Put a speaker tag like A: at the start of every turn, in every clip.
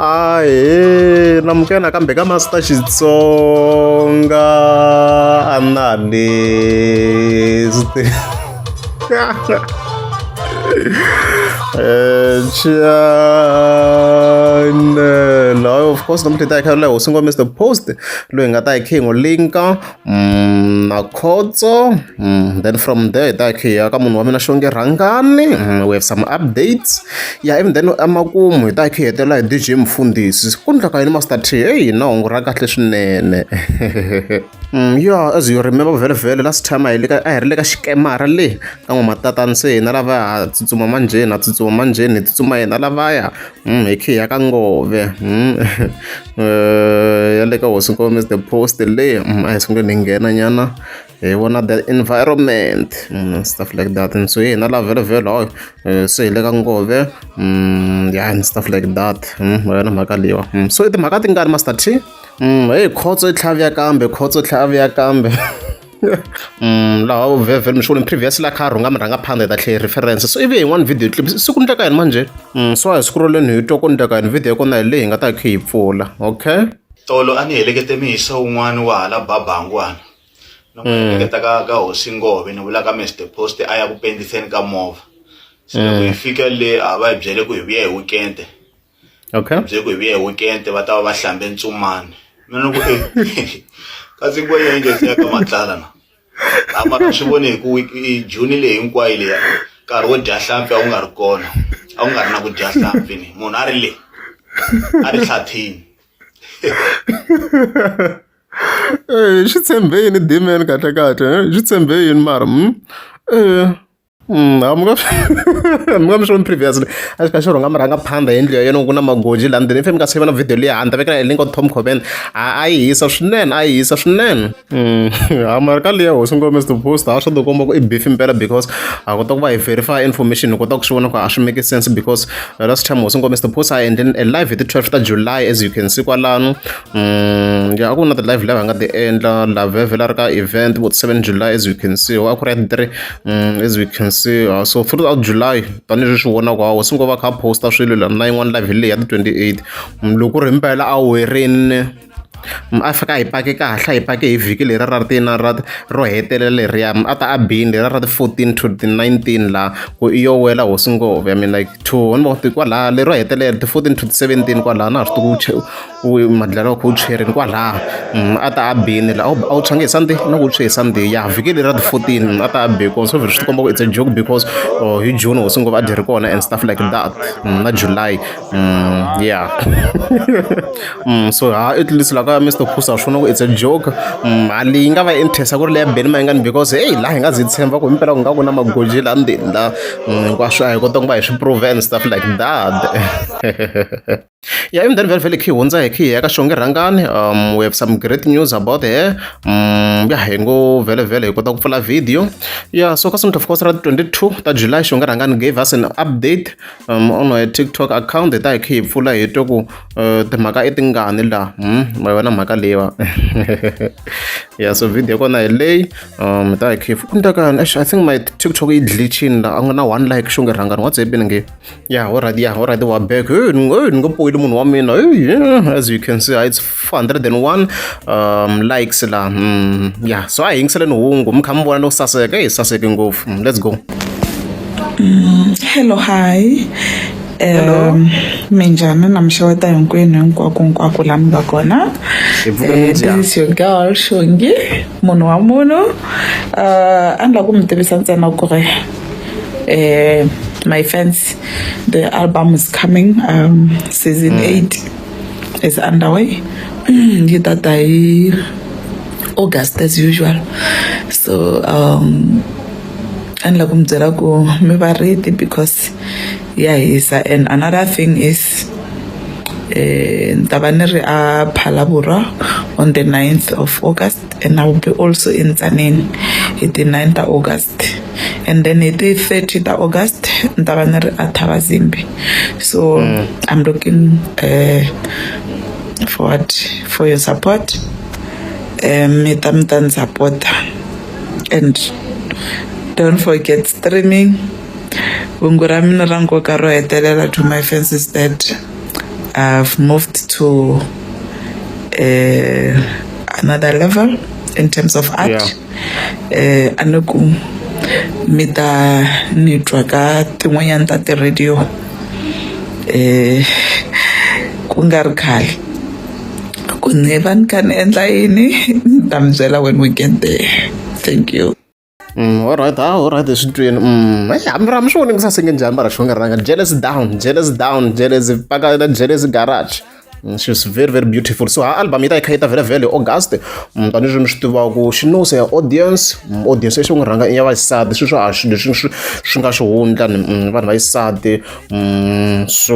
A: Ahe, namukela kambe ka Master Xitsonga analyst. Channel. Of course, namuhla ta kha leho singo Mr Post loyi nga ta khe ngolinka na khotso. Then from there ta khe ka munhu wa mina Shonge Rangani. We have some updates. Yeah, even then amakumu ta khe hetela hi DJ Mfundisi. Kundla ka yini Master T. Hey, no ngura kahle swinene. Yeah, as you remember very last time I rile ka xikemara le ka n'wamatatani se hina lava tsutsuma manjheni tsutsuma manjheni tsutsuma yena lavaya hi khe ya ka ngove ya le ka hosi Mr Post le a hi sungule ni nghena nyana hi vona the environment stuff like that, and so hina lava vele se hi le ka ngove yeah, and stuff like that wena mhaka liwa. So timhaka tingani Master T? Hey, khotso I tlhavya kambe laha vhele mi xule previous la kha rhunga mi rhanga phanda ta tlhe reference. So ivi hi one video clip siku ni teka yini manje so hi siku roleni hi twa ku ni teka yini video ya kona hi leyi hi nga ta khe hi pfula. Okay,
B: tolo a ni helekete mihisa wun'wana wa hala babangwana no heleketa ka hosi Ngove ni vula ka Mr Post a ya ku pendiseni ka movha. Se loko hi fika le a va hi byele ku hi vuya hi weekend.
A: okay,
B: byele ku hi vuya hi weekend va ta va hlambe ntsumani mina ku kasi ku ya nge siya ka matlala na amara swi vone ku June leyi hinkwayo leya nkarhi wo dya hlampfi a wu nga ri kona a wu nga ri na ku dya hlampfi ni munhu a ri le a ri hlathini.
A: xi tshembe yini Dman kahle xi tshembe yini mara I'm going to show previously. I was showing I'm a panda in the Magoji land. If I'm going to video, and the link of Tom Coben, I is a shnen. America was going to post also the combo beefing better because I got to verify information. Got to show actually make sense because last time was going to post I ended a live at the 12th of July, as you can see. Yeah, I got not the live at the end. La Velarka event with 7 July, as you can see. As we can see. So throughout July tani swi vona kwa hosi Ngove kha posta swilo la 91 live le ya 28 loko rimpela a werini Afrika hi pake kahle hi pake hi vhiki leri ra tina ro hetelela leriya a ta a bini leri ra 14 to the 19 la ku iyo wela hosi Ngove. I mean like two ni vona kwala lero hetelela 14 to 17 kwala na swi tiku madlala ku chereni kwala a ta a bini la a change Sunday na ku che Sunday ya vhiki leri ra 14 a ta a be ko so swi komba ku it's a joke because hi June hosi Ngove a diri kona and stuff like that na July yeah so at least like Mr Pusa shona it's a joke mali nga va interest ku ri le beni mangani because hey la hi nga zi tshemba ku impela ku nga ku na magoji la ndeni la kwasho hi kota ku va hi swi prove and stuff like that. Yeah, even then very key hunza hi ya ka Shonge Rangani. We have some great news about her. Yeah, hi ngo very hi kota ku pfula video. Yeah, so kasum of course 22 ta July Shonge Rangani gave us an update on her TikTok account that hi pfula hi to ku timhaka I tingani la ma vona mhaka lewa. Yeah, so video kona hi leyi ta hi I think my TikTok is glitching la angana one like Shonge Rangani what's happening. Yeah, already wa back as you can see it's 401 likes la yeah, so I ingisele nhungu mkhamvona no saseke ngopfu. Let's go.
C: Hello, hi. Minjhani namxeweta hinkwako la mi nga kona. This is your girl Shongi, munhu wa munhu. A ni la ku mi tivisa ntsena ku ri my fans, the album is coming. Season 8 is underway. You that August as usual. So and like me ready because yeah, and another thing is Tabaneri Palabura on the 9th of August, and I will be also in Tanin at the 9th of August. And then it is 30th of August, Tabaneri at Tawazimbi. So I'm looking forward for your support. Metamtan support. And don't forget streaming. To my fans is that I've moved to another level in terms of art. Anoku mita nitwa ka tin'wanyana ta ti-radio ku nga ri khale ku ni va ni kha ni endla yini ni ta mi byela when we get there. Thank you.
A: Alright, swi twini. I'm sure ni ngisasenge njhani mara xo nga rhanga jealous down paka na jealous garage. She's very, very beautiful. So her album ita ikha ita very August. Tanihileswi mi swi tivaka she knows her audience lexi u n'wi rhanga i ya vaxisati swilo swa leswi swi nga swi hundla vanhu va xisati. So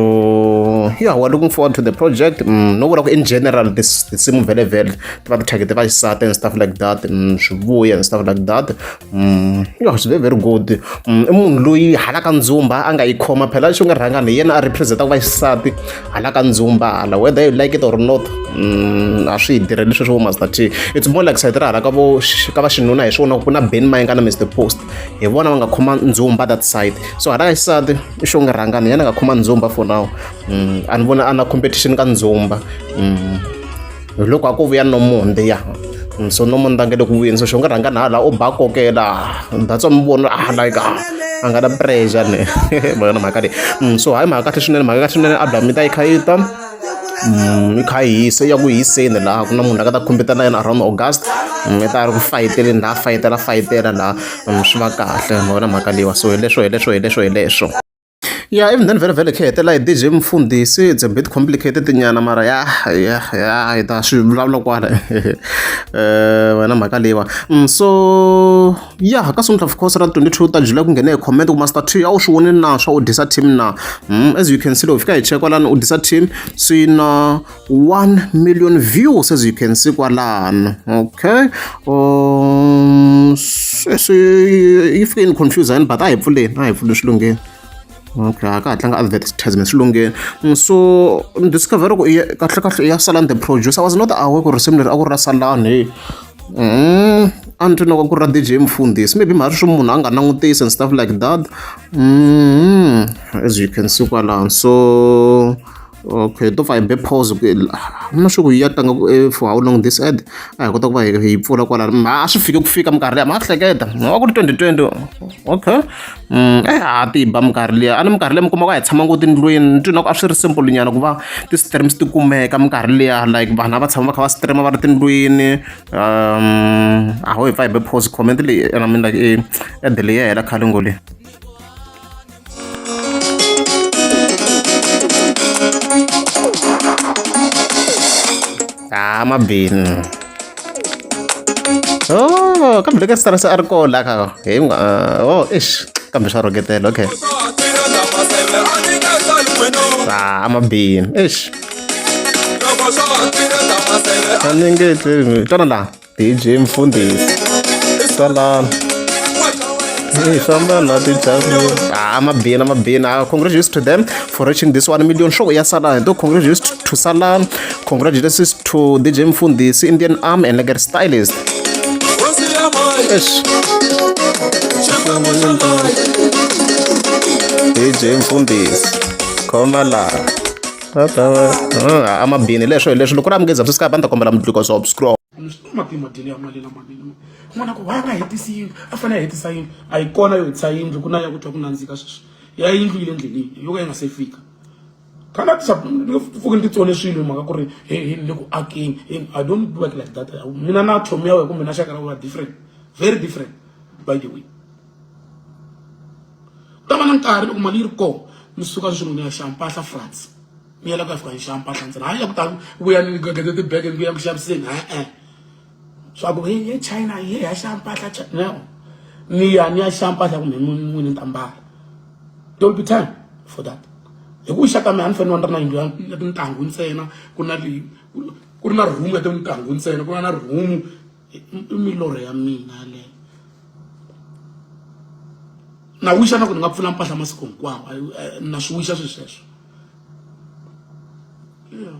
A: yeah, we're looking forward to the project. No vula ku in general tinsimu vele ti va ti target vaxisati and stuff like that, swivuya and stuff like that. Yeah, it's very, very good. I munhu loyi hala ka ndzumba a nga yi khoma phela lexi u nga rhanga ni yena a represent-aka vaxisati hala ka ndzumba hala, whether you like it or not. A swi hi tirheli sweswo vo Master T. It's more like sayiti ra hala ka va xinuna hi swona ku na Ben Mayinga na Mr Post, hi vona va nga khoma ndzumba that side. So hala ka xisati i xo nga rhangani yena nga khoma ndzumba for now. A ni vona a na competition ka ndzumba. Loko a ku vuya Nomonde ya so Nomonde a nge le ku vuyeni, so xo nga rhanga na hala o ba kokela, that's why mi vona like a nga na pressure ne vona mhaka leyi. So hayi mhaka kahle swinene album yi ta yi kha yi ta yi kha yi hise ya ku hiseni laha ku na munhu a nga ta compete na yena around August. I ta ri ku fayiteleni laha fayitela laha swi va kahle vona mhaka leyiwa. So hi leswo. Yeah, even then very khe hetela hi DJ Mfundisi. It's a bit complicated nyana mara ya hi ta swi vulavula kwala wena mhaka leyiwa. So yeah, ka sunguta of course ra 22 ta July ku nghene hi comment ku Master T a wu swi voni na swa Udisa Team na. As you can see loko fika hi check kwalani Udisa Team swi na 1 million views as you can see kwalani. Okay, so if in confused but a hi pfuleni swilungeni. Okay, I got advertisement lungeni. So discover ku kahle ya Salani the producer. I was not aware ku similar aku ra Salani. Anti no ku ra DJ Mfundisi. Maybe mara swi munhu a nga langutisi and stuff like that. As you can see kwalani. So okay, to fa be pause I'm not sure ku ya tanga for how long this ad. Ai kota ku va hi pfula kwalani. A swi fika minkarhi leyi ma hleketa. A ku ri 2020. Okay. A ti ba minkarhi leyi. A ni minkarhi leyi mi kuma ku hi tshama ngoti ndlwini. Ni twa a swi ri simple nyana ku va ti-streams ti kumeka minkarhi leyi like vanhu va tshama va kha va streama va ri tindlwini. A ho hi fa hi be pause comment leyi I mean like ad leyi ya hela khale ngo leyi. Mabini. Oh, kambe leka star sa arko la ka. Ish, kambe sha roketela okay. Mabini. Ish. Kaningete, tona la. DJ Mfundisi. Salam. Mabini. Congratulations to them for reaching this 1 million show. Yeah, Salan. Congratulations to Salan. Congratulations to DJ Mfundisi, Indian Arm and Legged Stylist. Yes. DJ Mfundisi. Komala. Mabini. Lesho. Loko ra mugeza subscribe anta kombela mutliko subscribe.
D: N'wana ku va nga hetisi yindlu a fanele a hetisa yindlu a yi kona yo hetisa yindlu ku na ya ku twa ku nandzika sweswi ya yindlu yi le ndleleni yo ka yi nga se fika kana fuke ni titsone swilo hi mhaka ku ri le ku akeni. I don't work like that. Mina na chomi ya wena kumbe na xaka ra wena different, very different by the way. Ku ta va na nkarhi loko mali yi ri kona ni suka sweswi ni ya xava mpahla France ni ya la ku ya fika ni xava mpahla ntsena hayi ya ku ta vuya ni gagete tibege ni ku ya ku xaviseni so aku hey China ya shampahla no ni ya shampahla kumbe n'wini ta mbala. There will be time for that. Hi ku xaka me a ni fanele na yindlu ya tintangu ntsena ku na room ya tintangu ntsena ku na room milorho ya mina le na wisha na ku ni nga pfula mpahla masiku hinkwawo na swi wisha sweswo. Yeah.